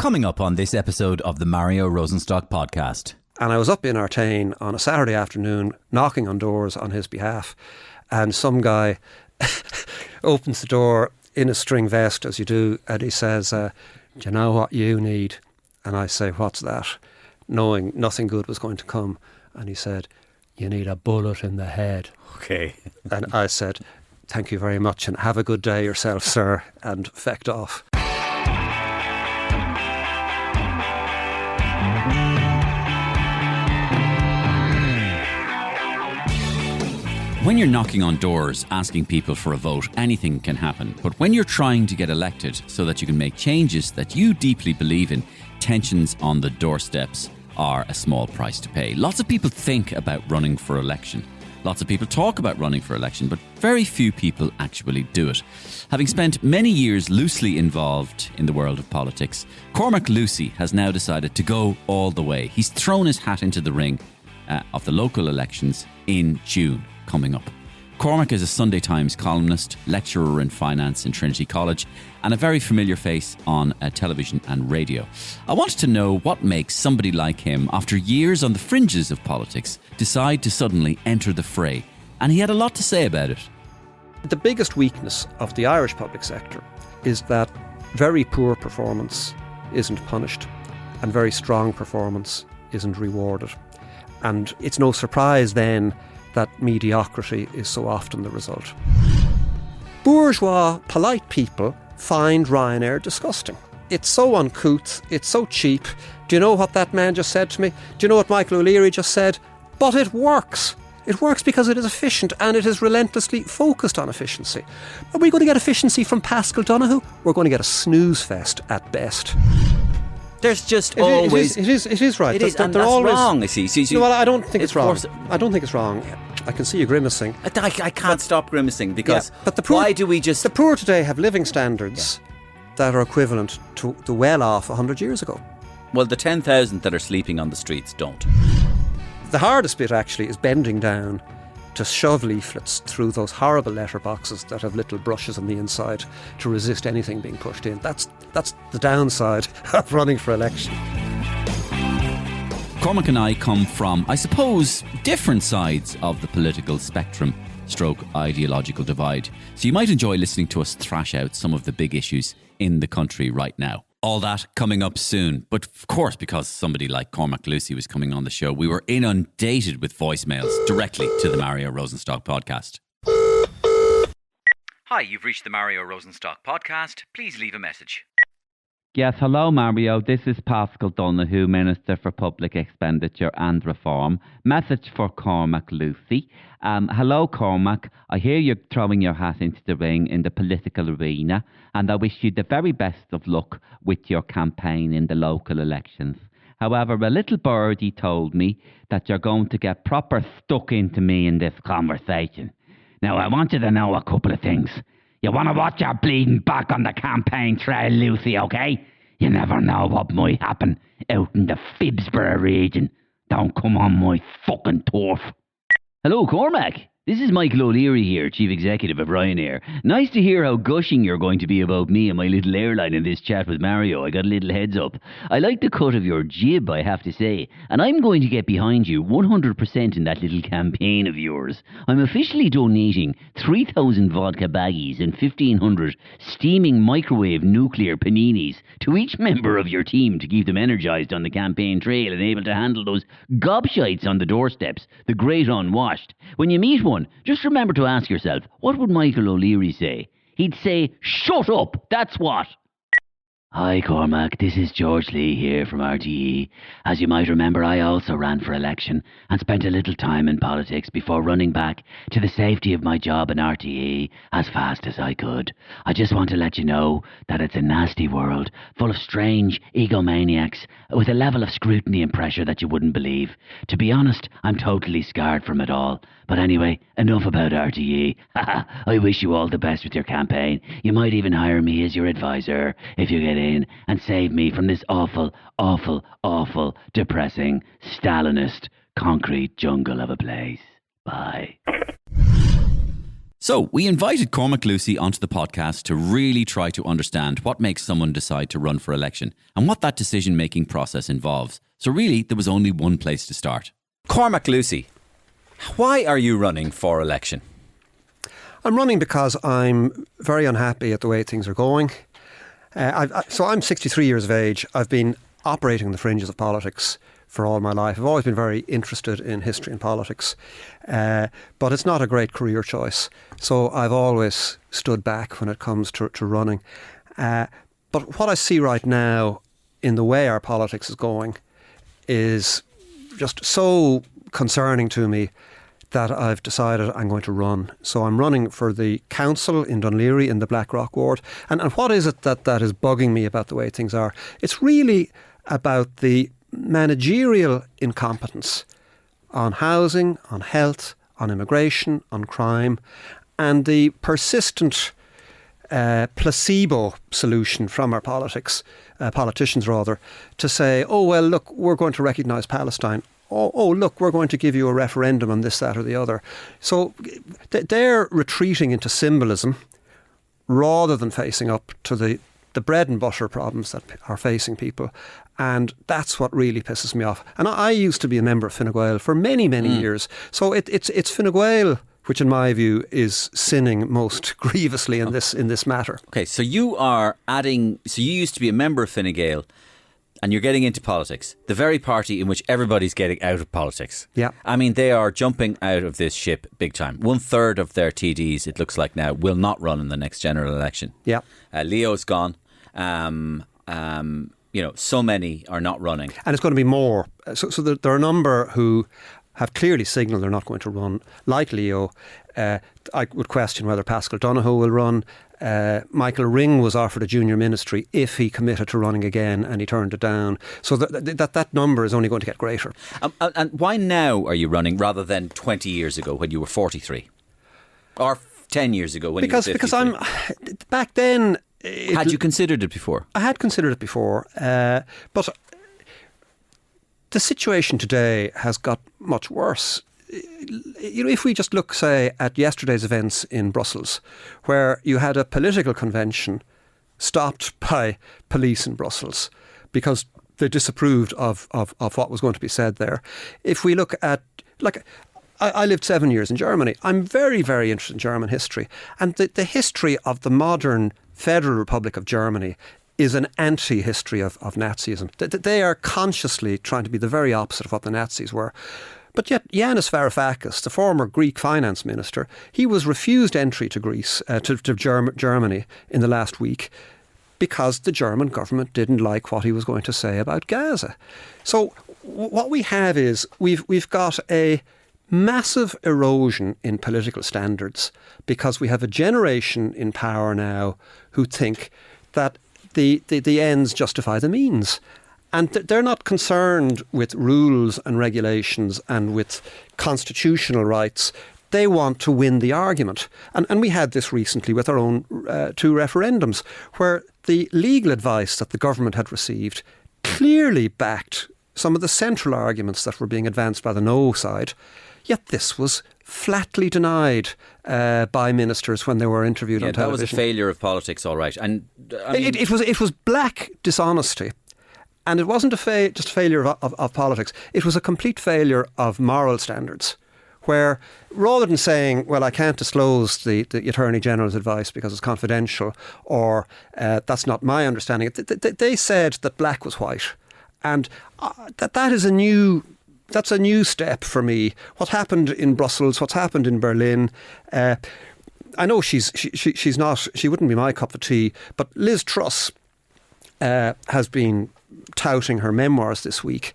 Coming up on this episode of the Mario Rosenstock podcast. And I was up in Artane on a Saturday afternoon knocking on doors on his behalf, and some guy opens the door in a string vest, as you do, and he says, do you know what you need? And I say, what's that? Knowing nothing good was going to come. And he said, you need a bullet in the head. Okay. And I said, thank you very much and have a good day yourself, sir, and fecked off. When you're knocking on doors, asking people for a vote, anything can happen. But when you're trying to get elected so that you can make changes that you deeply believe in, tensions on the doorsteps are a small price to pay. Lots of people think about running for election. Lots of people talk about running for election, but very few people actually do it. Having spent many years loosely involved in the world of politics, Cormac Lucey has now decided to go all the way. He's thrown his hat into the ring of the local elections in June coming up. Cormac is a Sunday Times columnist, lecturer in finance in Trinity College, and a very familiar face on television and radio. I wanted to know what makes somebody like him, after years on the fringes of politics, decide to suddenly enter the fray. And he had a lot to say about it. The biggest weakness of the Irish public sector is that very poor performance isn't punished and very strong performance isn't rewarded. And it's no surprise then that mediocrity is so often the result. Bourgeois, polite people find Ryanair disgusting. It's so uncouth, it's so cheap. Do you know what that man just said to me? Do you know what Michael O'Leary just said? But it works. It works because it is efficient and it is relentlessly focused on efficiency. Are we going to get efficiency from Pascal Donoghue? We're going to get a snooze fest at best. There's just always... It is right. It is, and that's always wrong, I see. No, well, I don't think it's wrong. I don't think it's wrong. I can see you grimacing. I can't stop grimacing because but the poor, why do we just... The poor today have living standards that are equivalent to the well-off 100 years ago. Well, the 10,000 that are sleeping on the streets don't. The hardest bit actually is bending down to shove leaflets through those horrible letterboxes that have little brushes on the inside to resist anything being pushed in. That's the downside of running for election. Cormac and I come from, I suppose, different sides of the political spectrum stroke ideological divide. So you might enjoy listening to us thrash out some of the big issues in the country right now. All that coming up soon. But of course, because somebody like Cormac Lucey was coming on the show, we were inundated with voicemails directly to the Mario Rosenstock podcast. Hi, you've reached the Mario Rosenstock podcast. Please leave a message. Yes, hello Mario. This is Pascal Donoghue, Minister for Public Expenditure and Reform. Message for Cormac Lucey. Hello Cormac. I hear you're throwing your hat into the ring in the political arena, and I wish you the very best of luck with your campaign in the local elections. However, a little birdie told me that you're going to get proper stuck into me in this conversation. Now, I want you to know a couple of things. You want to watch your bleeding back on the campaign trail, Lucy, okay? You never know what might happen out in the Phibsborough region. Don't come on my fucking turf. Hello, Cormac. This is Michael O'Leary here, Chief Executive of Ryanair. Nice to hear how gushing you're going to be about me and my little airline in this chat with Mario. I got a little heads up. I like the cut of your jib, I have to say. And I'm going to get behind you 100% in that little campaign of yours. I'm officially donating 3,000 vodka baggies and 1,500 steaming microwave nuclear paninis to each member of your team to keep them energised on the campaign trail and able to handle those gobshites on the doorsteps, the great unwashed. When you meet one, just remember to ask yourself, what would Michael O'Leary say? He'd say, shut up, that's what. Hi Cormac, this is George Lee here from RTE. As you might remember, I also ran for election and spent a little time in politics before running back to the safety of my job in RTE as fast as I could. I just want to let you know that it's a nasty world, full of strange egomaniacs with a level of scrutiny and pressure that you wouldn't believe. To be honest, I'm totally scarred from it all. But anyway, enough about RTE. I wish you all the best with your campaign. You might even hire me as your advisor if you get in and save me from this awful, awful, awful, depressing, Stalinist, concrete jungle of a place. Bye. So we invited Cormac Lucey onto the podcast to really try to understand what makes someone decide to run for election and what that decision-making process involves. So really, there was only one place to start. Cormac Lucey, why are you running for election? I'm running because I'm very unhappy at the way things are going. So I'm 63 years of age. I've been operating on the fringes of politics for all my life. I've always been very interested in history and politics, but it's not a great career choice. So I've always stood back when it comes to running. But what I see right now in the way our politics is going is just so concerning to me that I've decided I'm going to run. So I'm running for the council in Dunleary in the Blackrock ward. And what is it that is bugging me about the way things are? It's really about the managerial incompetence on housing, on health, on immigration, on crime, and the persistent placebo solution from our politicians rather, to say, oh, well, look, we're going to recognise Palestine. Oh, look, we're going to give you a referendum on this, that or the other. So they're retreating into symbolism rather than facing up to the bread and butter problems that are facing people. And that's what really pisses me off. And I used to be a member of Fine Gael for many, many years. So it's Fine Gael which in my view is sinning most grievously in this matter. Okay, so you used to be a member of Fine Gael and you're getting into politics, the very party in which everybody's getting out of politics. Yeah. I mean, they are jumping out of this ship big time. 1/3 of their TDs, it looks like now, will not run in the next general election. Yeah. Leo's gone. So many are not running. And it's going to be more. So there are a number who have clearly signalled they're not going to run, like Leo. I would question whether Paschal Donohoe will run. Michael Ring was offered a junior ministry if he committed to running again, and he turned it down. So that number is only going to get greater. And why now are you running rather than 20 years ago when you were 43? Or 10 years ago when you were 53? Because back then... Had you considered it before? I had considered it before, but the situation today has got much worse. If we just look, say, at yesterday's events in Brussels, where you had a political convention stopped by police in Brussels because they disapproved of what was going to be said there. If we look at, I lived 7 years in Germany. I'm very, very interested in German history. And the history of the modern Federal Republic of Germany is an anti-history of Nazism. They are consciously trying to be the very opposite of what the Nazis were. But yet Yanis Varoufakis, the former Greek finance minister, he was refused entry to Greece, to Germany in the last week because the German government didn't like what he was going to say about Gaza. So what we have is we've got a massive erosion in political standards because we have a generation in power now who think that the ends justify the means. And they're not concerned with rules and regulations and with constitutional rights. They want to win the argument. And we had this recently with our own 2 referendums, where the legal advice that the government had received clearly backed some of the central arguments that were being advanced by the no side. Yet this was flatly denied by ministers when they were interviewed on television. That was a failure of politics, all right. And I mean, it was black dishonesty. And it wasn't just a failure of politics. It was a complete failure of moral standards, where rather than saying, well, I can't disclose the Attorney General's advice because it's confidential, or that's not my understanding, they said that black was white. And that's a new step for me. What happened in Brussels, what's happened in Berlin, I know she wouldn't be my cup of tea, but Liz Truss has been touting her memoirs this week,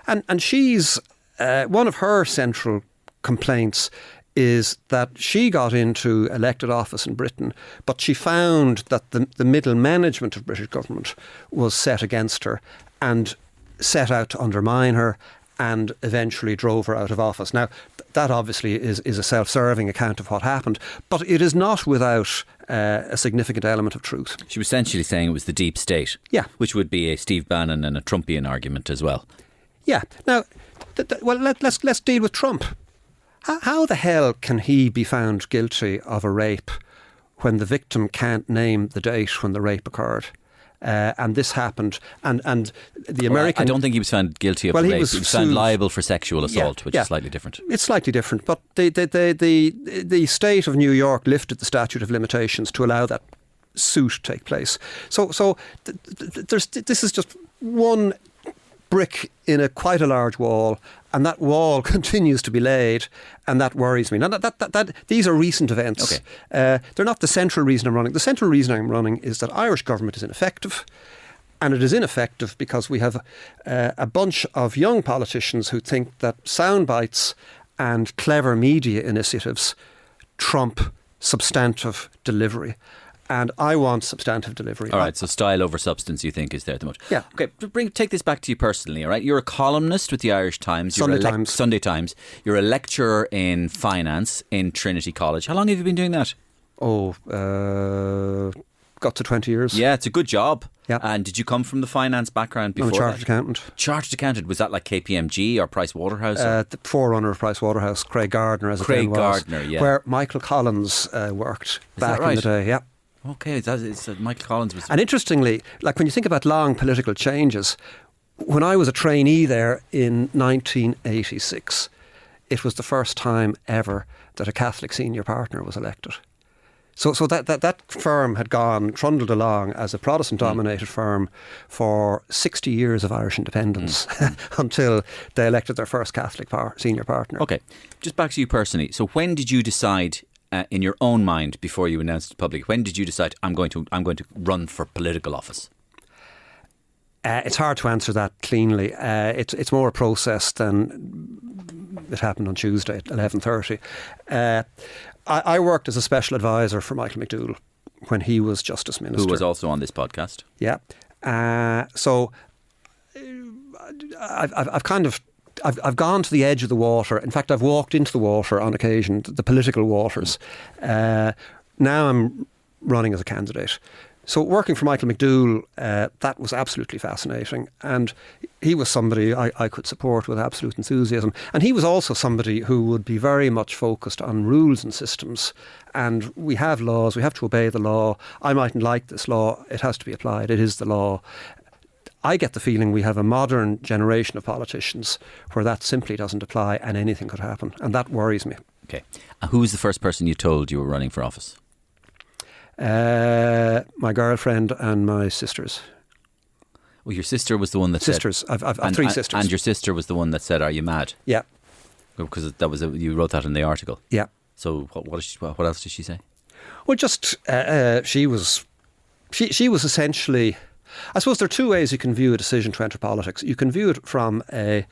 and she's one of her central complaints is that she got into elected office in Britain, but she found that the middle management of British government was set against her and set out to undermine her and eventually drove her out of office. Now, that obviously is a self-serving account of what happened, but it is not without a significant element of truth. She was essentially saying it was the deep state, yeah, which would be a Steve Bannon and a Trumpian argument as well. Yeah. Now, let's deal with Trump. How the hell can he be found guilty of a rape when the victim can't name the date when the rape occurred? And this happened, and the American... I don't think he was found guilty of rape. He was found liable for sexual assault, which is slightly different. It's slightly different, but the state of New York lifted the statute of limitations to allow that suit to take place. So this is just one brick in quite a large wall, and that wall continues to be laid, and that worries me. Now, these are recent events. Okay. They're not the central reason I'm running. The central reason I'm running is that Irish government is ineffective, and it is ineffective because we have a bunch of young politicians who think that sound bites and clever media initiatives trump substantive delivery. And I want substantive delivery. All right, so style over substance, you think, is there at the moment. Yeah. Okay, take this back to you personally, all right? You're a columnist with the Irish Times. Sunday Times. You're a lecturer in finance in Trinity College. How long have you been doing that? Got to 20 years. Yeah, it's a good job. Yeah. And did you come from the finance background before? I'm a chartered accountant. Chartered accountant. Was that like KPMG or Price Waterhouse? The forerunner of Price Waterhouse, Craig Gardner, as it then was. Craig Gardner, yeah. Where Michael Collins worked back in the day, yeah. Okay, it's Michael Collins was... And interestingly, like when you think about long political changes, when I was a trainee there in 1986, it was the first time ever that a Catholic senior partner was elected. So that firm had trundled along as a Protestant-dominated firm for 60 years of Irish independence until they elected their first Catholic senior partner. Okay, just back to you personally. So when did you decide... in your own mind, before you announced to the public, when did you decide I'm going to run for political office? It's hard to answer that cleanly. It's more a process than it happened on Tuesday at 11:30. I worked as a special advisor for Michael McDougall when he was Justice Minister, who was also on this podcast. Yeah. So I've gone to the edge of the water. In fact, I've walked into the water on occasion, the political waters. Now I'm running as a candidate. So working for Michael McDougall, that was absolutely fascinating. And he was somebody I could support with absolute enthusiasm. And he was also somebody who would be very much focused on rules and systems. And we have laws, we have to obey the law. I mightn't like this law, it has to be applied, it is the law. I get the feeling we have a modern generation of politicians where that simply doesn't apply and anything could happen. And that worries me. Okay. Who was the first person you told you were running for office? My girlfriend and my sisters. Well, your sister was the one that sisters. said... I've three sisters. And your sister was the one that said, "Are you mad?" Yeah. Because you wrote that in the article. Yeah. So what else did she say? Well, just she was essentially... I suppose there are two ways you can view a decision to enter politics. You can view it from a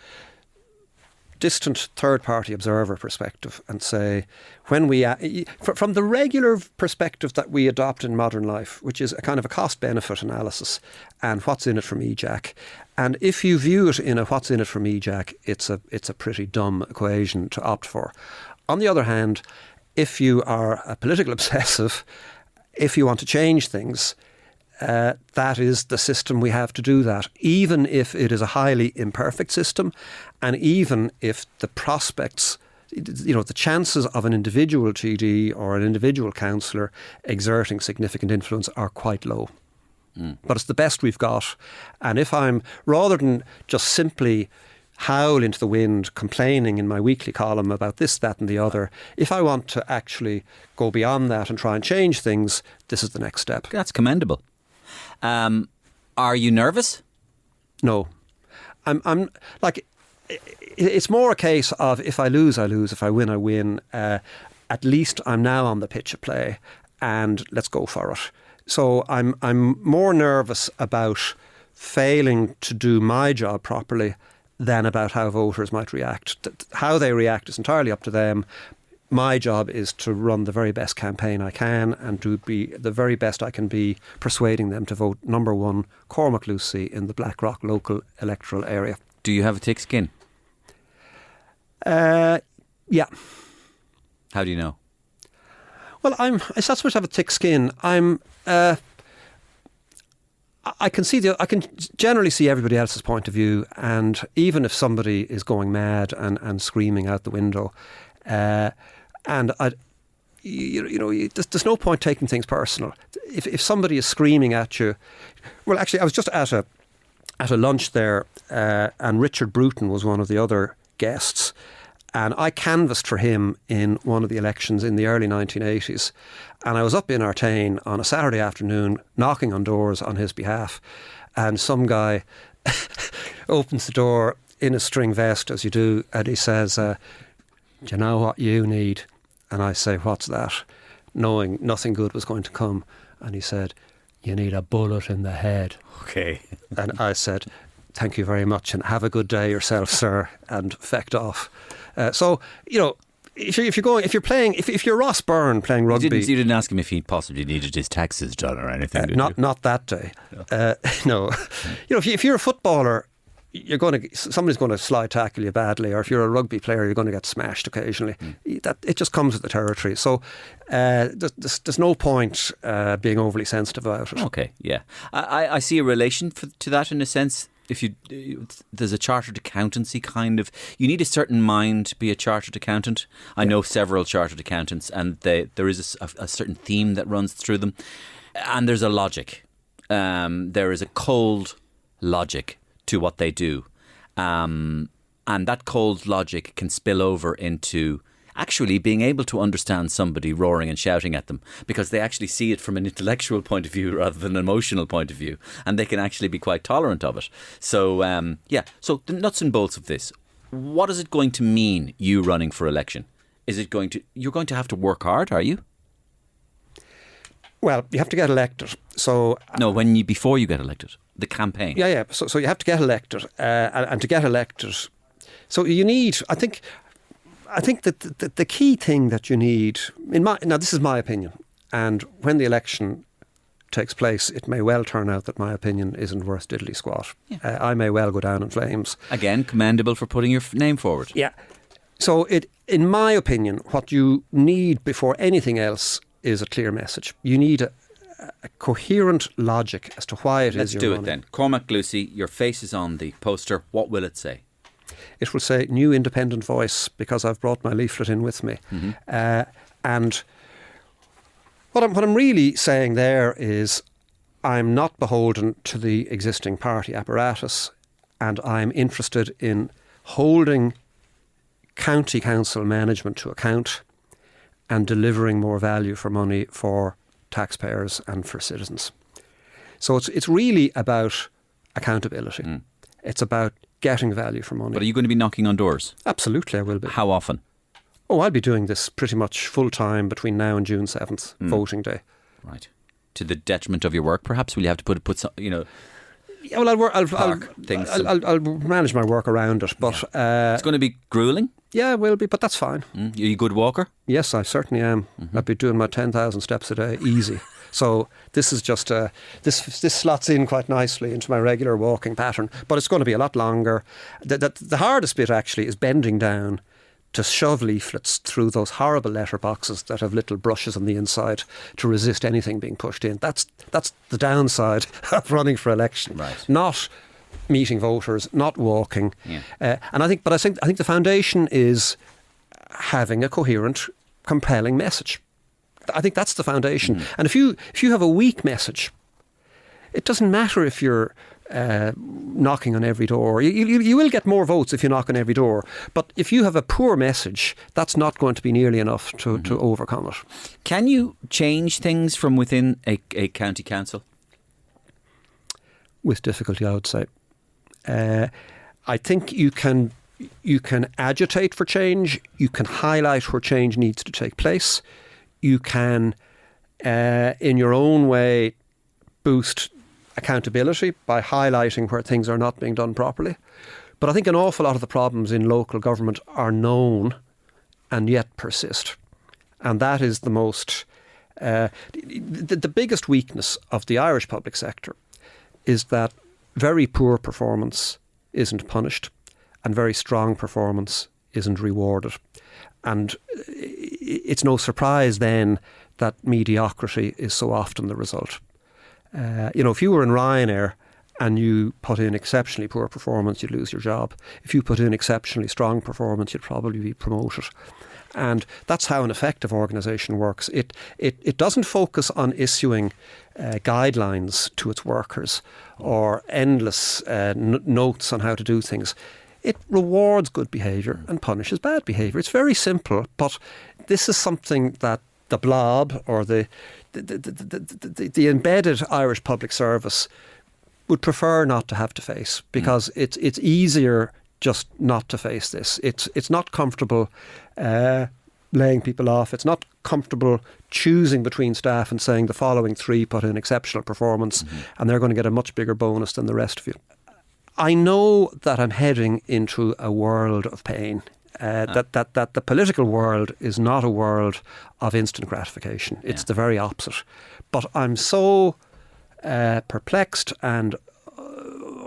distant third-party observer perspective and say, from the regular perspective that we adopt in modern life, which is a kind of a cost-benefit analysis and what's in it for me, Jack. And if you view it in a what's in it for me, Jack, it's a pretty dumb equation to opt for. On the other hand, if you are a political obsessive, if you want to change things, that is the system we have to do that, even if it is a highly imperfect system, and even if the prospects, the chances of an individual TD or an individual councillor exerting significant influence are quite low. But it's the best we've got. And if I'm, rather than just simply howl into the wind, complaining in my weekly column about this, that and the other, if I want to actually go beyond that and try and change things, this is the next step. That's commendable. Are you nervous? No. I'm like, it's more a case of if I lose, I lose. If I win, I win. At least I'm now on the pitch of play and let's go for it. So I'm more nervous about failing to do my job properly than about how voters might react. How they react is entirely up to them. My job is to run the very best campaign I can and to be the very best I can be persuading them to vote number 1 Cormac Lucey in the Blackrock local electoral area. Do you have a thick skin? Yeah. How do you know? Well, it's not so much have a thick skin. I can generally see everybody else's point of view, and even if somebody is going mad and screaming out the window, And there's no point taking things personal. If somebody is screaming at you, well, actually, I was just at a lunch there, and Richard Bruton was one of the other guests, and I canvassed for him in one of the elections in the early 1980s, and I was up in Artane on a Saturday afternoon knocking on doors on his behalf, and some guy opens the door in a string vest, as you do, and he says, do you know what you need? And I say, what's that? Knowing nothing good was going to come. And he said, you need a bullet in the head. Okay. And I said, thank you very much and have a good day yourself, sir, and fecked off. So, if you're Ross Byrne playing rugby... You didn't ask him if he possibly needed his taxes done or anything, did you? Not that day. No. If you're a footballer, somebody's going to slide tackle you badly, or if you're a rugby player, you're going to get smashed occasionally. It just comes with the territory. So there's no point being overly sensitive about it. Okay, yeah. I see a relation to that in a sense. There's a chartered accountancy kind of, you need a certain mind to be a chartered accountant. I know several chartered accountants, and there is a certain theme that runs through them, and there's a logic. There is a cold logic to what they do, and that cold logic can spill over into actually being able to understand somebody roaring and shouting at them, because they actually see it from an intellectual point of view rather than an emotional point of view, and they can actually be quite tolerant of it. So so the nuts and bolts of this, what is it going to mean, you running for election? You're going to have to work hard, are you? Well, you have to get elected. So no, before you get elected, the campaign. Yeah. So you have to get elected, and to get elected, so you need. I think that the key thing that you need, now this is my opinion, and when the election takes place, it may well turn out that my opinion isn't worth diddly squat. Yeah. I may well go down in flames. Again, commendable for putting your name forward. Yeah. So in my opinion, what you need before anything else is a clear message. You need a coherent logic as to why it is you're running. Let's do it then. Cormac Lucey, your face is on the poster. What will it say? It will say New Independent Voice, because I've brought my leaflet in with me. Mm-hmm. And what I'm really saying there is I'm not beholden to the existing party apparatus, and I'm interested in holding county council management to account and delivering more value for money for taxpayers and for citizens. So it's really about accountability. It's about getting value for money. But are you going to be knocking on doors? Absolutely, I will be. How often? Oh, I'll be doing this pretty much full time between now and June 7th, voting day. Right. To the detriment of your work, perhaps? Will you have to put some, Yeah, well, I'll manage my work around it, but it's going to be grueling. Yeah, it will be, but that's fine. Are you a good walker? Yes, I certainly am. Mm-hmm. I'd be doing my 10,000 steps a day, easy. So this is just this slots in quite nicely into my regular walking pattern, but it's going to be a lot longer. The hardest bit actually is bending down to shove leaflets through those horrible letter boxes that have little brushes on the inside to resist anything being pushed in. That's the downside of running for election. Right. Not meeting voters, not walking. Yeah. I think the foundation is having a coherent, compelling message. I think that's the foundation. And if you have a weak message, it doesn't matter if you're knocking on every door. You will get more votes if you knock on every door. But if you have a poor message, that's not going to be nearly enough to overcome it. Can you change things from within a county council? With difficulty, I would say. I think you can agitate for change. You can highlight where change needs to take place. You can, in your own way, boost accountability by highlighting where things are not being done properly. But I think an awful lot of the problems in local government are known and yet persist. And that is the most... the biggest weakness of the Irish public sector is that very poor performance isn't punished and very strong performance isn't rewarded. And it's no surprise then that mediocrity is so often the result. If you were in Ryanair and you put in exceptionally poor performance, you'd lose your job. If you put in exceptionally strong performance, you'd probably be promoted. And that's how an effective organisation works. It doesn't focus on issuing guidelines to its workers or endless notes on how to do things. It rewards good behaviour and punishes bad behaviour. It's very simple, but this is something that the blob or the embedded Irish public service would prefer not to have to face, because it's easier just not to face this. It's not comfortable laying people off. It's not comfortable choosing between staff and saying the following three put in exceptional performance and they're going to get a much bigger bonus than the rest of you. I know that I'm heading into a world of pain. That the political world is not a world of instant gratification. It's the very opposite. But I'm so perplexed and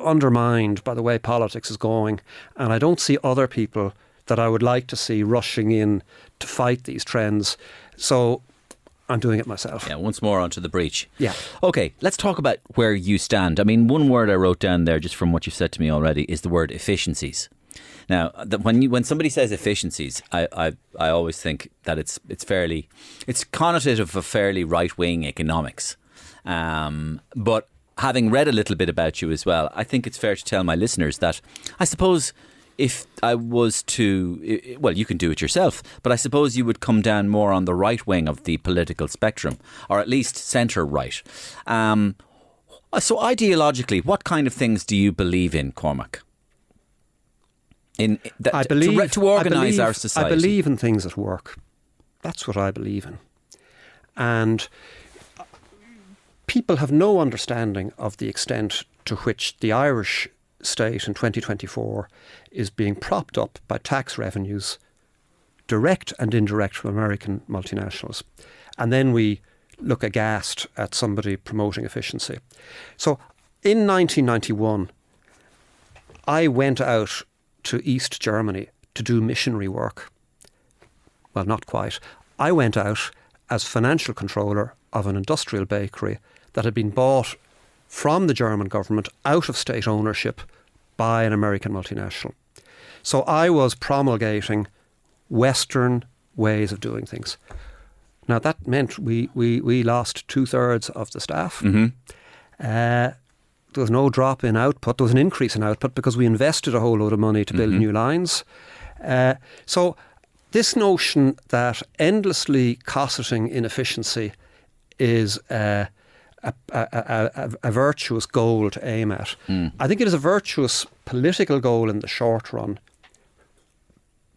undermined by the way politics is going, and I don't see other people that I would like to see rushing in to fight these trends. So I'm doing it myself. Yeah, once more onto the breach. Yeah. Okay, let's talk about where you stand. I mean, one word I wrote down there, just from what you've said to me already, is the word efficiencies. Now, when somebody says efficiencies, I always think that it's connotative of fairly right-wing economics. But having read a little bit about you as well, I think it's fair to tell my listeners that I suppose if I was to, well, you can do it yourself, but I suppose you would come down more on the right wing of the political spectrum, or at least centre right. So ideologically, what kind of things do you believe in, Cormac? To organise our society. I believe in things that work. That's what I believe in. And people have no understanding of the extent to which the Irish state in 2024 is being propped up by tax revenues, direct and indirect, from American multinationals. And then we look aghast at somebody promoting efficiency. So in 1991, I went out to East Germany to do missionary work. Well, not quite. I went out as financial controller of an industrial bakery that had been bought from the German government out of state ownership by an American multinational. So I was promulgating Western ways of doing things. Now that meant we lost 2/3 of the staff. There was no drop in output. There was an increase in output because we invested a whole load of money to build new lines. So this notion that endlessly cosseting inefficiency is a virtuous goal to aim at. I think it is a virtuous political goal in the short run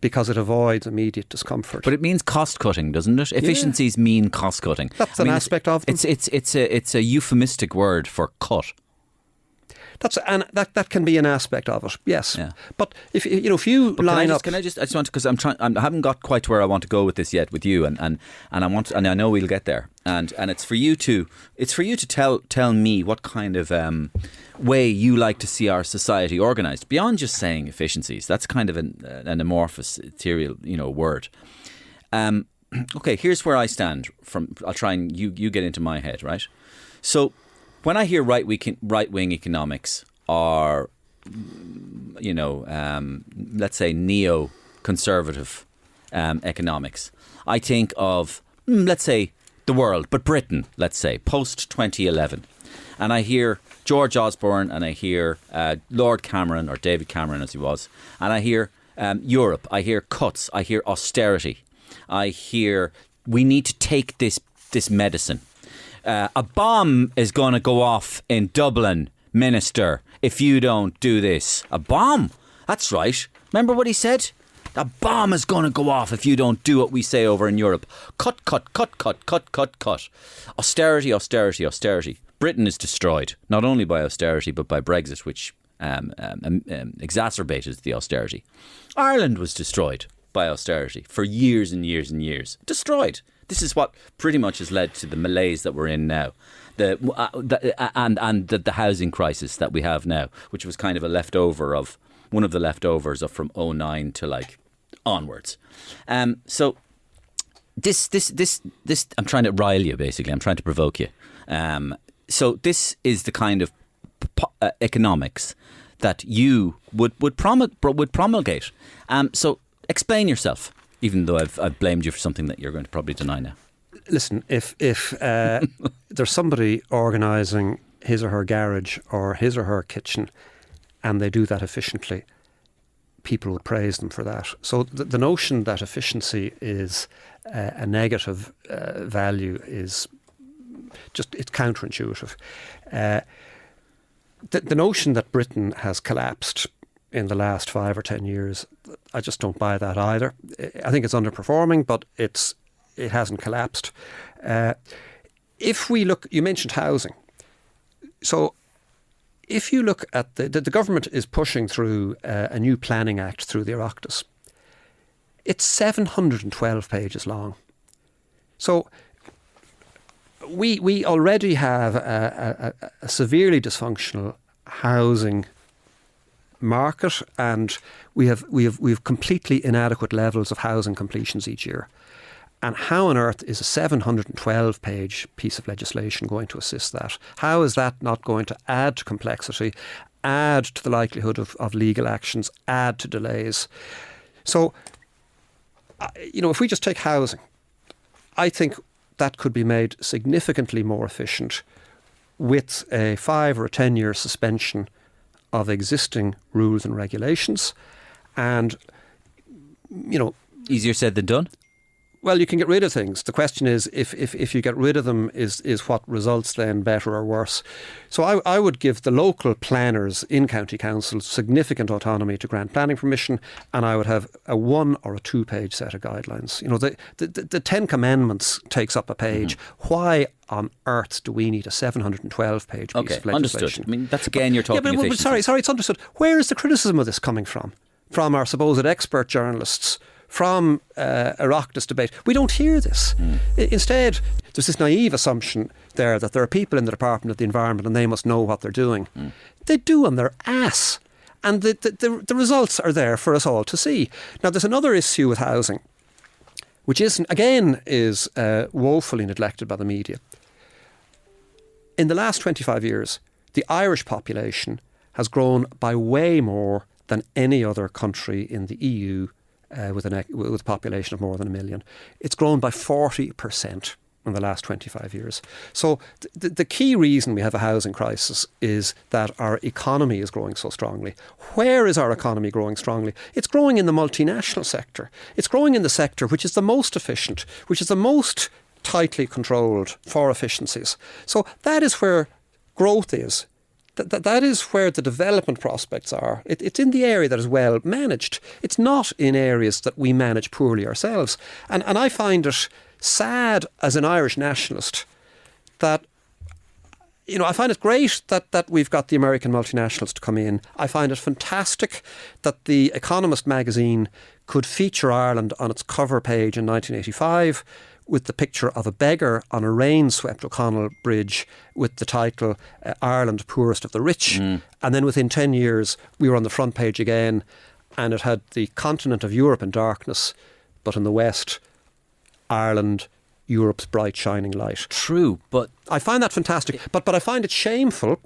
because it avoids immediate discomfort. But it means cost cutting, doesn't it? Efficiencies mean cost cutting. That's an aspect of them. It's a euphemistic word for cut. That can be an aspect of it, yes. Yeah. But if you line up, I just want to, because I haven't got quite to where I want to go with this yet with you, and I know we'll get there, and it's for you to tell me what kind of way you like to see our society organised beyond just saying efficiencies. That's kind of an amorphous, ethereal, word. Okay, here's where I stand. I'll try and you get into my head, right? So, when I hear right-wing economics or, let's say neo-conservative economics, I think of, let's say, the world, but Britain, let's say, post-2011. And I hear George Osborne and I hear Lord Cameron, or David Cameron as he was, and I hear Europe, I hear cuts, I hear austerity, I hear we need to take this medicine. A bomb is going to go off in Dublin, Minister, if you don't do this. A bomb? That's right. Remember what he said? A bomb is going to go off if you don't do what we say over in Europe. Cut, cut, cut, cut, cut, cut, cut. Austerity, austerity, austerity. Britain is destroyed, not only by austerity, but by Brexit, which exacerbated the austerity. Ireland was destroyed by austerity for years and years and years. Destroyed. This is what pretty much has led to the malaise that we're in now, and the housing crisis that we have now, which was kind of one of the leftovers of from 2009 to onwards. So this I'm trying to rile you, basically. I'm trying to provoke you. So this is the kind of economics that you would promulgate. So explain yourself. Even though I've blamed you for something that you're going to probably deny now. Listen, if there's somebody organising his or her garage or his or her kitchen and they do that efficiently, people would praise them for that. So the notion that efficiency is a negative value is just, it's counterintuitive. The notion that Britain has collapsed in the last 5 or 10 years, I just don't buy that either. I think it's underperforming, but it hasn't collapsed. If we look, you mentioned housing. So if you look at the government is pushing through a new planning act through the Oireachtas. It's 712 pages long. So we already have a severely dysfunctional housing market, and we have completely inadequate levels of housing completions each year. And how on earth is a 712-page piece of legislation going to assist that? How is that not going to add to complexity, add to the likelihood of legal actions, add to delays? So, if we just take housing, I think that could be made significantly more efficient with a 5 or a 10-year suspension of existing rules and regulations. And, Easier said than done? Well, you can get rid of things. The question is, if you get rid of them, is what results then better or worse? So I would give the local planners in county councils significant autonomy to grant planning permission, and I would have a 1 or a 2-page set of guidelines. The 10 Commandments takes up a page. Mm-hmm. Why on earth do we need a 712-page piece of legislation? Understood. I mean, that's again, you're talking efficiency. Sorry, it's understood. Where is the criticism of this coming from? From our supposed expert journalists? From Oireachtas debate? We don't hear this. Instead, there's this naive assumption there that there are people in the Department of the Environment and they must know what they're doing. They do on their ass. And the results are there for us all to see. Now, there's another issue with housing, which is woefully neglected by the media. In the last 25 years, the Irish population has grown by way more than any other country in the EU with a population of more than 1 million. It's grown by 40% in the last 25 years. So the key reason we have a housing crisis is that our economy is growing so strongly. Where is our economy growing strongly? It's growing in the multinational sector. It's growing in the sector which is the most efficient, which is the most tightly controlled for efficiencies. So that is where growth is. That is where the development prospects are. It's in the area that is well managed. It's not in areas that we manage poorly ourselves. And I find it sad as an Irish nationalist that, I find it great that we've got the American multinationals to come in. I find it fantastic that The Economist magazine could feature Ireland on its cover page in 1985 with the picture of a beggar on a rain-swept O'Connell Bridge with the title Ireland, Poorest of the Rich. And then within 10 years, we were on the front page again, and it had the continent of Europe in darkness, but in the west, Ireland, Europe's bright shining light. True, but I find that fantastic. But I find it shameful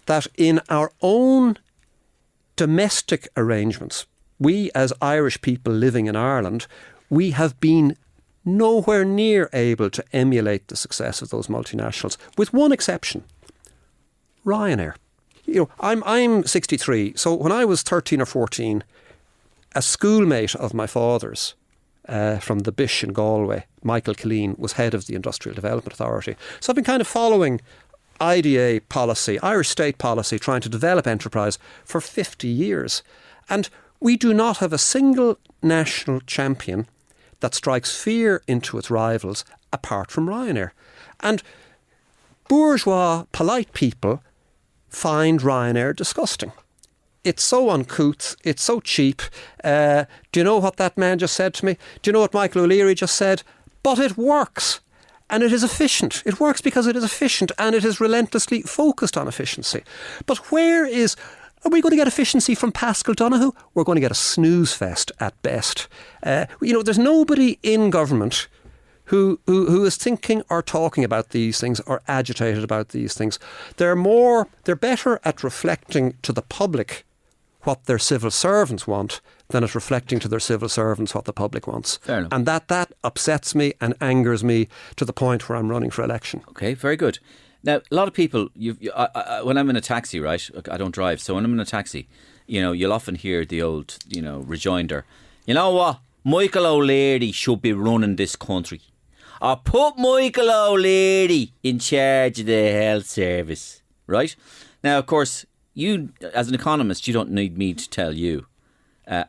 that in our own domestic arrangements, we as Irish people living in Ireland, we have been nowhere near able to emulate the success of those multinationals, with one exception: Ryanair. I'm 63, so when I was 13 or 14, a schoolmate of my father's from the Bish in Galway, Michael Killeen, was head of the Industrial Development Authority. So I've been kind of following IDA policy, Irish state policy, trying to develop enterprise for 50 years. And we do not have a single national champion that strikes fear into its rivals apart from Ryanair. And bourgeois, polite people find Ryanair disgusting. It's so uncouth, it's so cheap. Do you know what that man just said to me? Do you know what Michael O'Leary just said? But it works. And it is efficient. It works because it is efficient, and it is relentlessly focused on efficiency. But are we going to get efficiency from Pascal Donoghue? We're going to get a snooze fest at best. There's nobody in government who is thinking or talking about these things or agitated about these things. They're better at reflecting to the public what their civil servants want than it's reflecting to their civil servants what the public wants. Fair enough. And that upsets me and angers me to the point where I'm running for election. Okay, very good. Now, a lot of people, when I'm in a taxi, right, I don't drive, so when I'm in a taxi, you'll often hear the old, rejoinder, you know what, Michael O'Leary should be running this country. Or put Michael O'Leary in charge of the health service, right? Now, of course, you, as an economist, you don't need me to tell you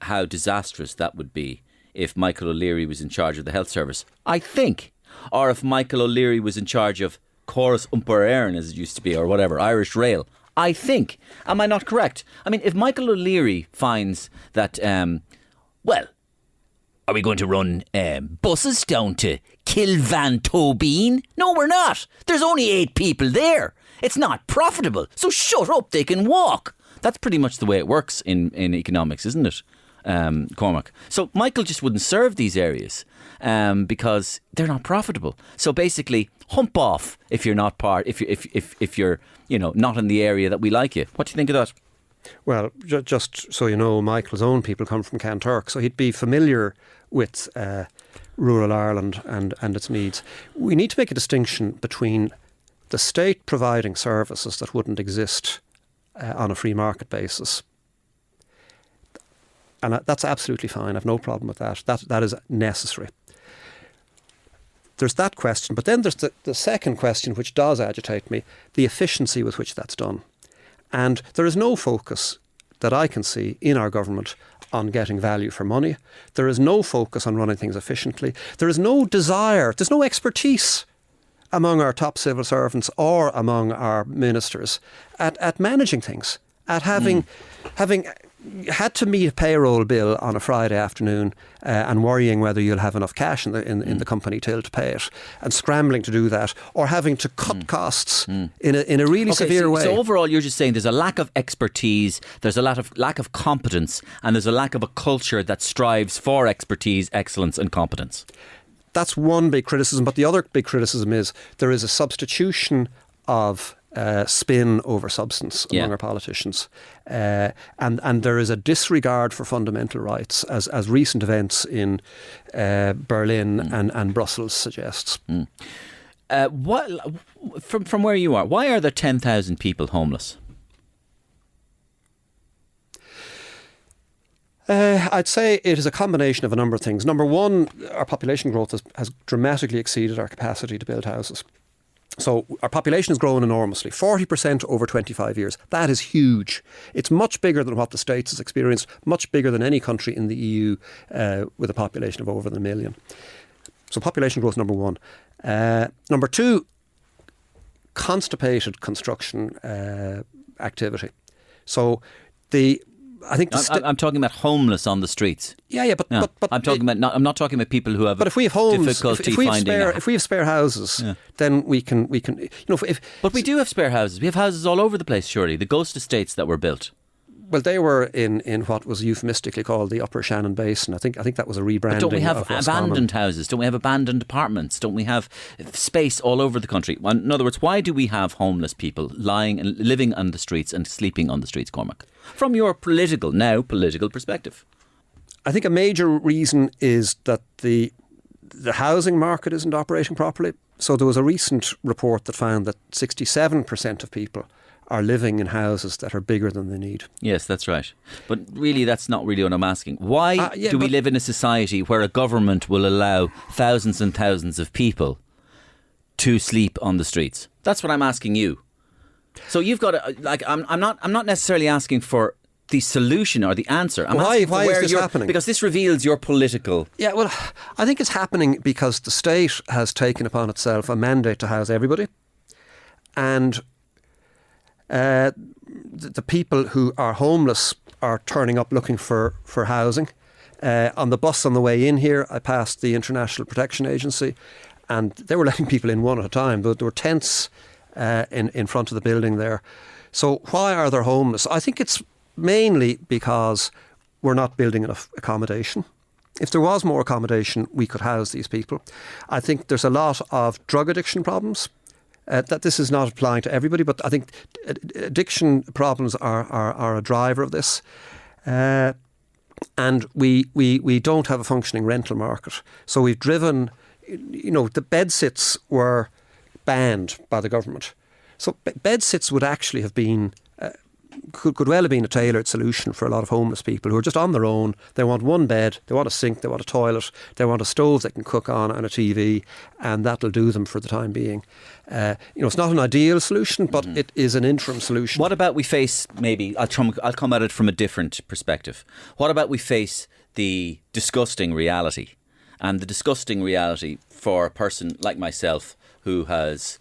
how disastrous that would be if Michael O'Leary was in charge of the health service, I think. Or if Michael O'Leary was in charge of Chorus Umpar Éireann, as it used to be, or whatever, Irish Rail, I think. Am I not correct? I mean, if Michael O'Leary finds that, well, are we going to run buses down to Kilvan-Tobin? No, we're not. There's only 8 people there. It's not profitable. So shut up, they can walk. That's pretty much the way it works in economics, isn't it, Cormac? So Michael just wouldn't serve these areas because they're not profitable. So basically, hump off if you're not if you're not in the area that we like you. What do you think of that? Well, just so you know, Michael's own people come from Kanturk, so he'd be familiar with rural Ireland and its needs. We need to make a distinction between the state providing services that wouldn't exist on a free market basis. And that's absolutely fine. I've no problem with that. That is necessary. There's that question, but then there's the second question, which does agitate me, the efficiency with which that's done. And there is no focus that I can see in our government on getting value for money. There is no focus on running things efficiently. There is no desire, there's no expertise among our top civil servants or among our ministers at managing things, at having had to meet a payroll bill on a Friday afternoon and worrying whether you'll have enough cash in the company till to pay it, and scrambling to do that, or having to cut costs in a really severe way. So overall, you're just saying there's a lack of expertise, there's a lack of competence, and there's a lack of a culture that strives for expertise, excellence, and competence. That's one big criticism, but the other big criticism is there is a substitution of spin over substance among our politicians, and there is a disregard for fundamental rights, as recent events in Berlin and Brussels suggests. From where you are, why are there 10,000 people homeless? I'd say it is a combination of a number of things. Number one, our population growth has dramatically exceeded our capacity to build houses. So our population has grown enormously, 40% over 25 years. That is huge. It's much bigger than what the States has experienced, much bigger than any country in the EU with a population of over 1 million. So population growth, number one. Number two, constipated construction activity. So I think I'm talking about homeless on the streets. But I'm not talking about people who have. But if we have homes, difficulty if we have spare houses, then we can. But we do have spare houses. We have houses all over the place. Surely the ghost estates that were built. Well, they were in what was euphemistically called the Upper Shannon Basin. I think that was a rebranding. But don't we have abandoned houses? Don't we have abandoned apartments? Don't we have space all over the country? In other words, why do we have homeless people lying and living on the streets and sleeping on the streets, Cormac? From your political perspective. I think a major reason is that the housing market isn't operating properly. So there was a recent report that found that 67% of people are living in houses that are bigger than they need. Yes, that's right. But really, that's not really what I'm asking. Why do we live in a society where a government will allow thousands and thousands of people to sleep on the streets? That's what I'm asking you. So you've got to, I'm not necessarily asking for the solution or the answer. Why is this happening? Because this reveals your political... Yeah, well, I think it's happening because the state has taken upon itself a mandate to house everybody. And the people who are homeless are turning up looking for housing. On the bus on the way in here, I passed the International Protection Agency, and they were letting people in one at a time. There were tents in front of the building there. So why are there homeless? I think it's mainly because we're not building enough accommodation. If there was more accommodation, we could house these people. I think there's a lot of drug addiction problems. That this is not applying to everybody, but I think addiction problems are a driver of this. And we don't have a functioning rental market. So we've driven, the bed sits were banned by the government. So bed sits would actually have been, could well have been a tailored solution for a lot of homeless people who are just on their own. They want one bed, they want a sink, they want a toilet, they want a stove they can cook on and a TV, and that'll do them for the time being. It's not an ideal solution, but it is an interim solution. What about we face, maybe, I'll come at it from a different perspective. What about we face the disgusting reality? And the disgusting reality for a person like myself who has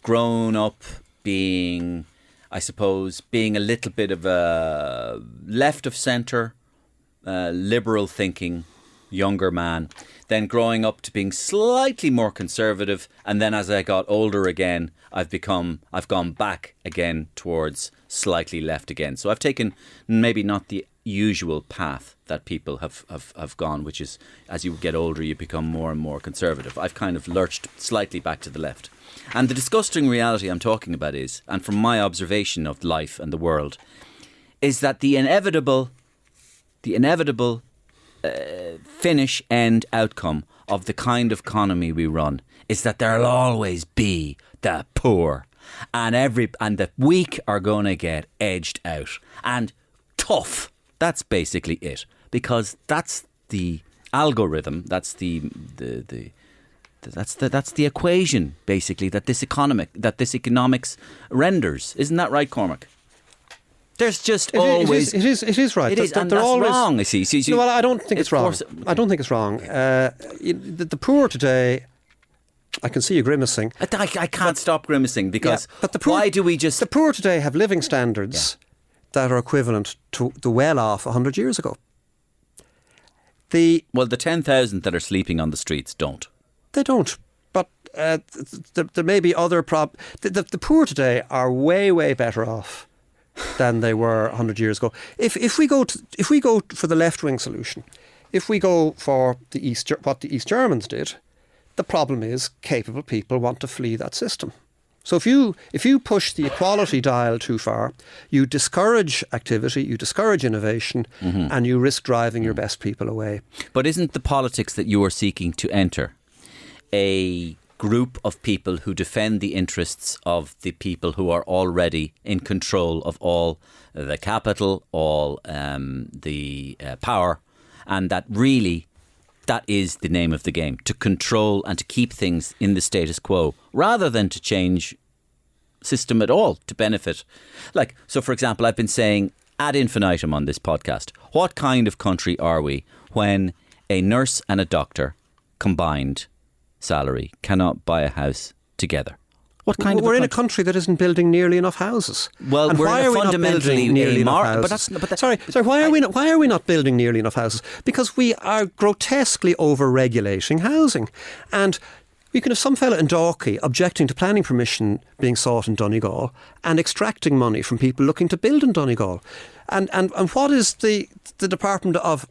grown up being, I suppose, being a little bit of a left of centre, liberal thinking younger man, then growing up to being slightly more conservative, and then as I got older again, I've gone back again towards slightly left again. So I've taken maybe not the usual path that people have gone, which is as you get older you become more and more conservative. I've kind of lurched slightly back to the left. And the disgusting reality I'm talking about is, and from my observation of life and the world, is that the inevitable finish end outcome of the kind of economy we run is that there'll always be the poor, and the weak are going to get edged out, and tough. That's basically it, because that's the algorithm. That's the equation basically that this economics renders. Isn't that right, Cormac? There's just always it is right. It is, and that's always wrong. I see. No, well, I don't think it's wrong. I don't think it's wrong. The poor today, I can see you grimacing. I can't stop grimacing because. But the poor, why do we just? The poor today have living standards that are equivalent to the well-off 100 years ago. The 10,000 that are sleeping on the streets don't. They don't. But there may be other the poor today are way, way better off than they were 100 years ago. If we go for the left-wing solution, if we go for what the East Germans did, the problem is capable people want to flee that system. So if you push the equality dial too far, you discourage activity, you discourage innovation, and you risk driving your best people away. But isn't the politics that you are seeking to enter a group of people who defend the interests of the people who are already in control of all the capital, all the power, and that really that is the name of the game, to control and to keep things in the status quo rather than to change system at all to benefit. So for example, I've been saying ad infinitum on this podcast, what kind of country are we when a nurse and a doctor combined salary cannot buy a house together? We're in a country that isn't building nearly enough houses. Well, and we're why in a are we fundamentally not building nearly enough houses? Sorry. Why are we not building nearly enough houses? Because we are grotesquely over-regulating housing, and we can have some fella in Dalkey objecting to planning permission being sought in Donegal and extracting money from people looking to build in Donegal. And what is the Department of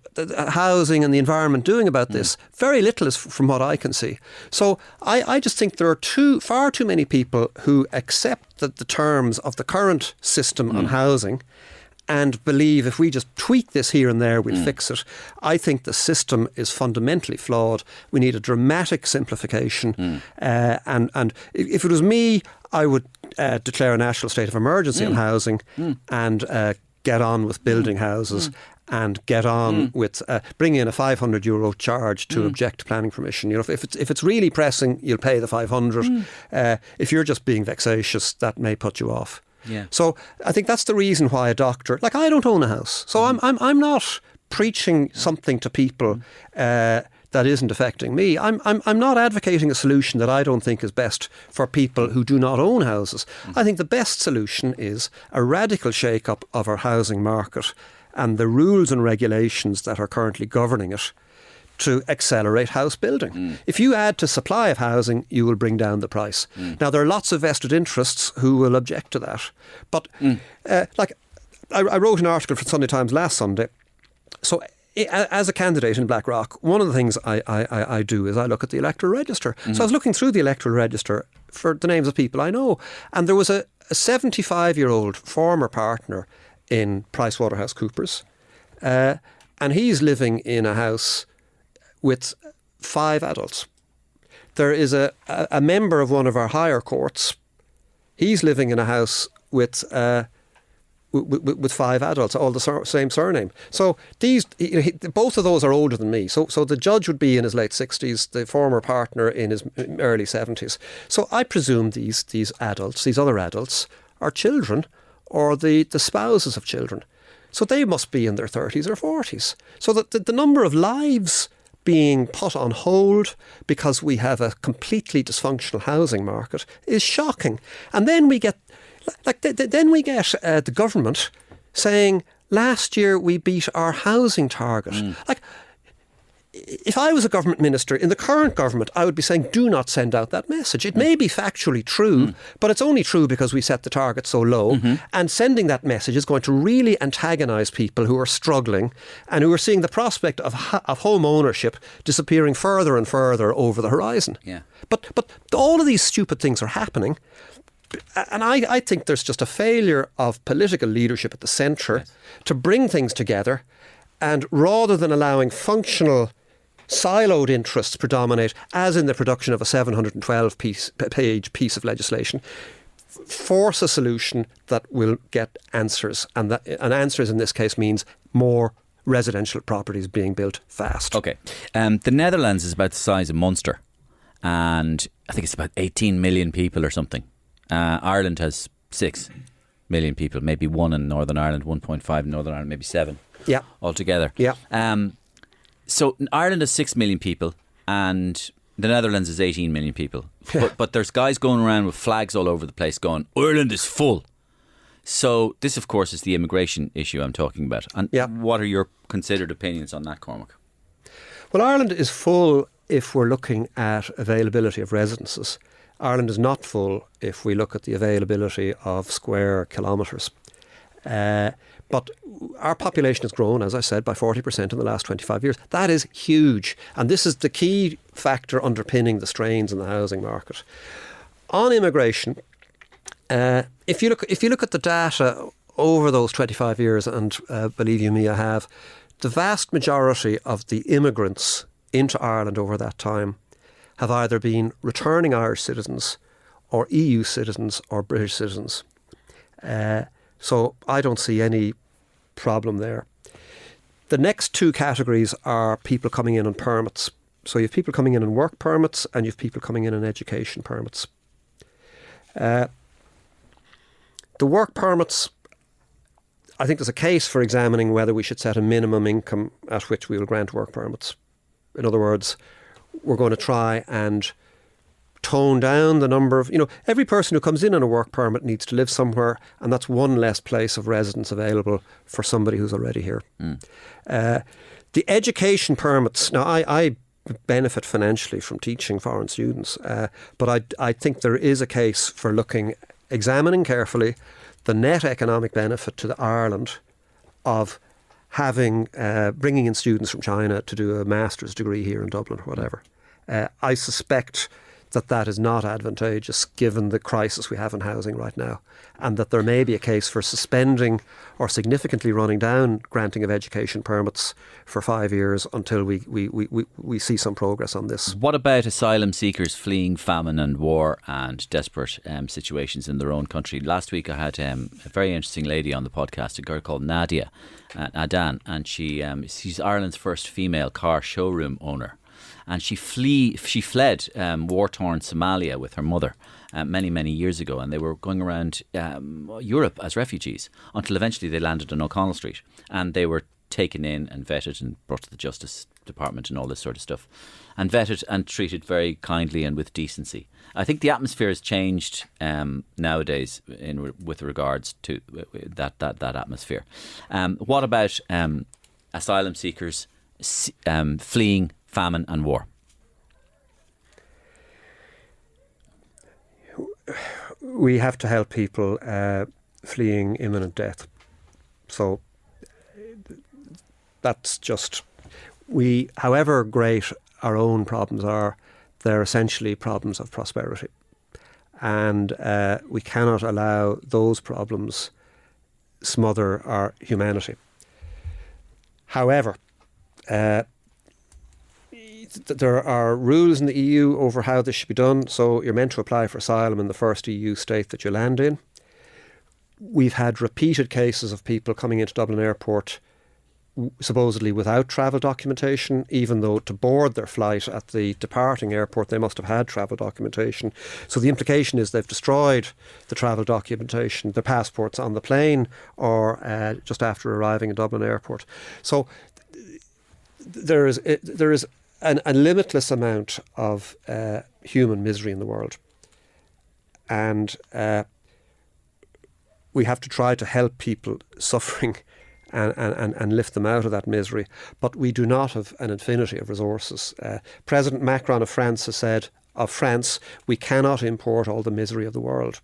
Housing and the Environment doing about this? Very little is from what I can see. So I just think there are far too many people who accept the terms of the current system on housing and believe if we just tweak this here and there, we'll fix it. I think the system is fundamentally flawed. We need a dramatic simplification. And if it was me, I would declare a national state of emergency on housing and get on with building houses and get on with bringing in a €500 charge to object to planning permission. If it's really pressing, you'll pay the 500. If you're just being vexatious, that may put you off. Yeah. So I think that's the reason why a doctor, I don't own a house, so I'm not preaching something to people that isn't affecting me. I'm not advocating a solution that I don't think is best for people who do not own houses. I think the best solution is a radical shake-up of our housing market and the rules and regulations that are currently governing it to accelerate house building. If you add to supply of housing, you will bring down the price. Now, there are lots of vested interests who will object to that. But I wrote an article for Sunday Times last Sunday. So as a candidate in Blackrock, one of the things I do is I look at the electoral register. So I was looking through the electoral register for the names of people I know. And there was a 75-year-old former partner in PricewaterhouseCoopers And he's living in a house with 5 adults. There is a member of one of our higher courts. He's living in a house with 5 adults, all the same surname. So both of those are older than me. So the judge would be in his late 60s, the former partner in his early 70s. So I presume these adults, these other adults, are children or the spouses of children. So they must be in their 30s or 40s. So that the number of lives being put on hold because we have a completely dysfunctional housing market is shocking. And then we get the government saying last year we beat our housing target. Like, if I was a government minister in the current government, I would be saying, do not send out that message. It may be factually true, but it's only true because we set the target so low. And sending that message is going to really antagonise people who are struggling and who are seeing the prospect of home ownership disappearing further and further over the horizon. Yeah. But all of these stupid things are happening. And I think there's just a failure of political leadership at the centre to bring things together, and rather than allowing functional siloed interests predominate, as in the production of a 712-page piece of legislation, force a solution that will get answers. And answers in this case means more residential properties being built fast. Okay. The Netherlands is about the size of Munster, and I think it's about 18 million people or something. Ireland has 6 million people, maybe 1 in Northern Ireland, 1.5 in Northern Ireland, maybe 7 altogether. Yeah. So Ireland has 6 million people and the Netherlands is 18 million people. But there's guys going around with flags all over the place going, Ireland is full. So this, of course, is the immigration issue I'm talking about. And what are your considered opinions on that, Cormac? Well, Ireland is full if we're looking at availability of residences. Ireland is not full if we look at the availability of square kilometres. But our population has grown, as I said, by 40% in the last 25 years. That is huge. And this is the key factor underpinning the strains in the housing market. On immigration, if you look at the data over those 25 years, and believe you me, I have, the vast majority of the immigrants into Ireland over that time have either been returning Irish citizens or EU citizens or British citizens. So I don't see any problem there. The next 2 categories are people coming in on permits. So you have people coming in on work permits and you have people coming in on education permits. The work permits, I think there's a case for examining whether we should set a minimum income at which we will grant work permits. In other words, we're going to try and tone down the number of, every person who comes in on a work permit needs to live somewhere, and that's one less place of residence available for somebody who's already here. The education permits, now I benefit financially from teaching foreign students, but I think there is a case for examining carefully the net economic benefit to Ireland of bringing in students from China to do a master's degree here in Dublin or whatever. I suspect that is not advantageous given the crisis we have in housing right now, and that there may be a case for suspending or significantly running down granting of education permits for 5 years until we see some progress on this. What about asylum seekers fleeing famine and war and desperate situations in their own country? Last week I had a very interesting lady on the podcast, a girl called Nadia Adan, and she's Ireland's first female car showroom owner. And she fled war-torn Somalia with her mother many, many years ago, and they were going around Europe as refugees until eventually they landed on O'Connell Street, and they were taken in and vetted and brought to the Justice Department and all this sort of stuff, and vetted and treated very kindly and with decency. I think the atmosphere has changed nowadays with regards to that atmosphere. What about asylum seekers fleeing famine and war? We have to help people fleeing imminent death. So that's just, however great our own problems are, they're essentially problems of prosperity. And we cannot allow those problems smother our humanity. However, there are rules in the EU over how this should be done. So you're meant to apply for asylum in the first EU state that you land in. We've had repeated cases of people coming into Dublin Airport supposedly without travel documentation, even though to board their flight at the departing airport they must have had travel documentation. So the implication is they've destroyed the travel documentation, their passports on the plane or just after arriving in Dublin Airport. So there is a limitless amount of human misery in the world, and we have to try to help people suffering and lift them out of that misery. But we do not have an infinity of resources. President Macron of France has said of France, we cannot import all the misery of the world.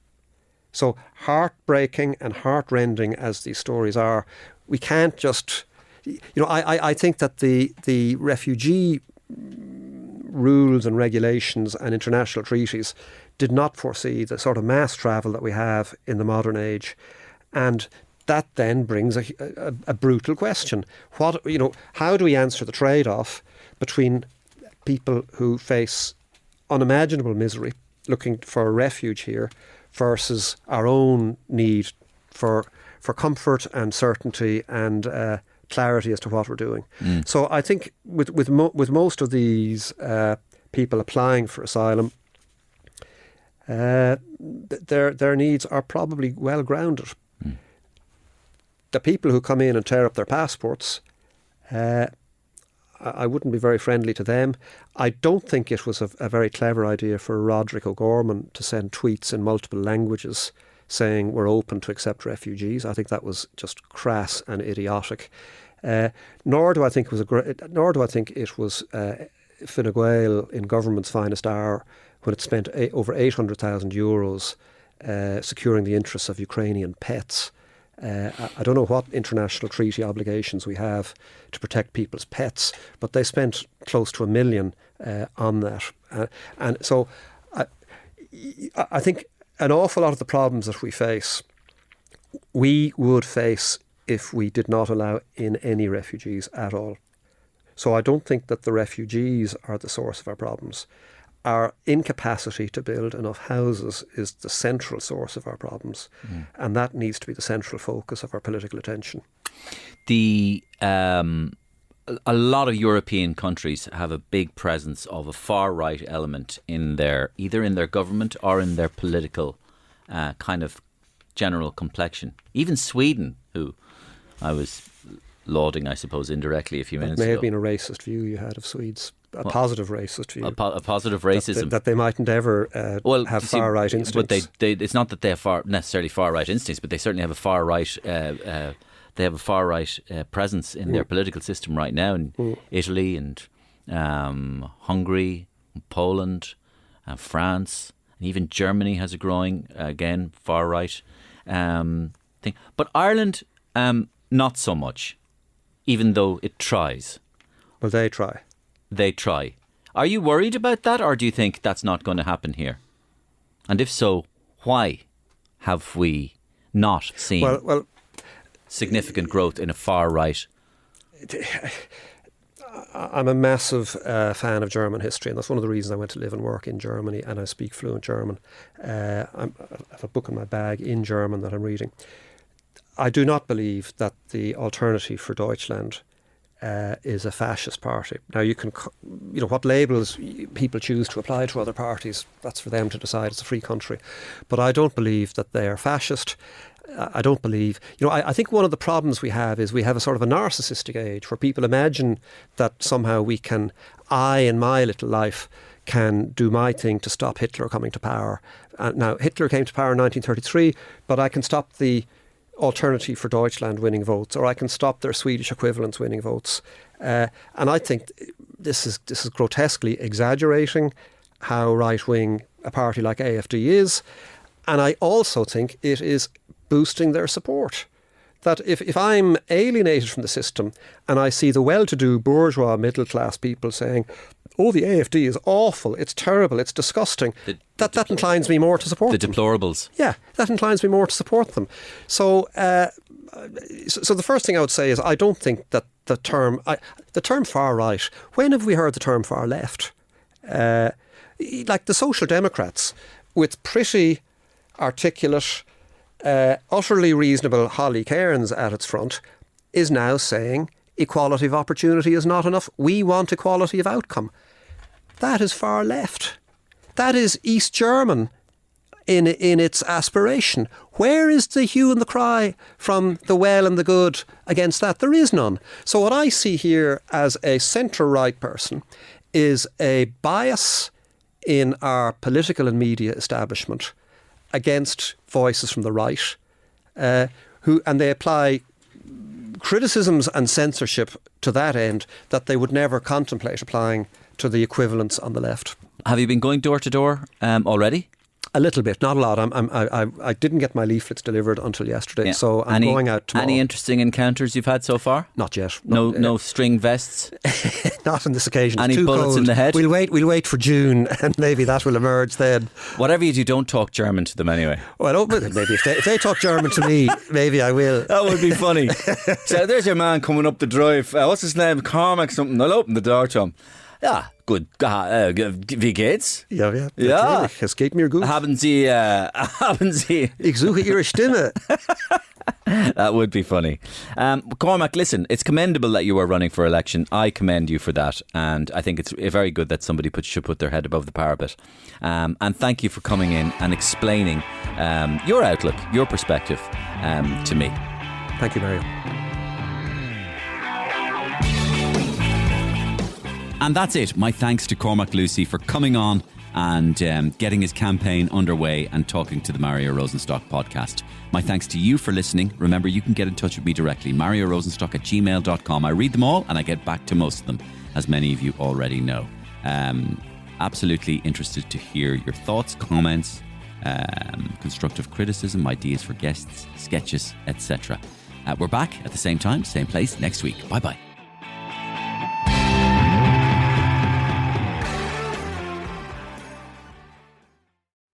So heartbreaking and heartrending as these stories are, we can't just... I think that the refugee rules and regulations and international treaties did not foresee the sort of mass travel that we have in the modern age. And that then brings a brutal question. How do we answer the trade-off between people who face unimaginable misery looking for refuge here versus our own need for comfort and certainty and clarity as to what we're doing? So I think with most of these people applying for asylum, their needs are probably well grounded. The people who come in and tear up their passports, I wouldn't be very friendly to them. I don't think it was a very clever idea for Roderick O'Gorman to send tweets in multiple languages saying we're open to accept refugees. I think that was just crass and idiotic. Nor do I think it was Fine Gael in government's finest hour when it spent over €800,000 securing the interests of Ukrainian pets. I don't know what international treaty obligations we have to protect people's pets, but they spent close to $1 million on that. And so I think an awful lot of the problems that we would face if we did not allow in any refugees at all. So I don't think that the refugees are the source of our problems. Our incapacity to build enough houses is the central source of our problems, and that needs to be the central focus of our political attention. A lot of European countries have a big presence of a far-right element in either in their government or in their political kind of general complexion. Even Sweden, who I was lauding, I suppose, indirectly a few minutes ago. It may have been a racist view you had of Swedes. Positive racist view. A positive racism. That they mightn't ever have far-right instincts. But it's not that they have necessarily far-right instincts, but they certainly have a far-right presence in their political system right now in Italy and Hungary, Poland, France, and even Germany has a growing, again, far-right thing. But Ireland, not so much, even though it tries. Well, they try. They try. Are you worried about that, or do you think that's not going to happen here? And if so, why have we not seen significant growth in a far right? I'm a massive fan of German history, and that's one of the reasons I went to live and work in Germany, and I speak fluent German. I have a book in my bag in German that I'm reading. I do not believe that the Alternative for Deutschland is a fascist party. Now, what labels people choose to apply to other parties, that's for them to decide. It's a free country. But I don't believe that they are fascist. I don't believe... I think one of the problems we have is we have a sort of a narcissistic age where people imagine that somehow I, in my little life, can do my thing to stop Hitler coming to power. Now, Hitler came to power in 1933, but I can stop the Alternative for Deutschland winning votes, or I can stop their Swedish equivalents winning votes. And I think this is grotesquely exaggerating how right-wing a party like AfD is. And I also think it is boosting their support. That if I'm alienated from the system and I see the well-to-do bourgeois middle-class people saying, oh, the AfD is awful, it's terrible, it's disgusting, that inclines me more to support them. The deplorables. Yeah, that inclines me more to support them. So So the first thing I would say is I don't think that the term far right, when have we heard the term far left? Like the Social Democrats, with pretty articulate, utterly reasonable Holly Cairns at its front, is now saying equality of opportunity is not enough. We want equality of outcome. That is far left. That is East German in its aspiration. Where is the hue and the cry from the well and the good against that? There is none. So what I see here as a centre-right person is a bias in our political and media establishment against voices from the right, and they apply criticisms and censorship to that end that they would never contemplate applying to the equivalents on the left. Have you been going door to door already? A little bit, not a lot. I didn't get my leaflets delivered until yesterday, so I'm going out tomorrow. Any interesting encounters you've had so far? Not yet. No string vests? Not on this occasion. Any it's too bullets cold. in the head? We'll wait for June, and maybe that will emerge then. Whatever you do, don't talk German to them anyway. Well, maybe if they talk German to me, maybe I will. That would be funny. So there's your man coming up the drive. What's his name? Cormac something. I'll open the door to him. Ja, gut. Wie geht's? Ja. Natürlich. Es geht mir gut. Haben Sie... Ich suche Ihre Stimme. That would be funny. Cormac, listen, it's commendable that you are running for election. I commend you for that. And I think it's very good that somebody should put their head above the parapet. And thank you for coming in and explaining your outlook, your perspective to me. Thank you, Mario. And that's it. My thanks to Cormac Lucey for coming on and getting his campaign underway and talking to the Mario Rosenstock podcast. My thanks to you for listening. Remember, you can get in touch with me directly, mariorosenstock@gmail.com. I read them all and I get back to most of them, as many of you already know. Absolutely interested to hear your thoughts, comments, constructive criticism, ideas for guests, sketches, etc. We're back at the same time, same place next week. Bye-bye.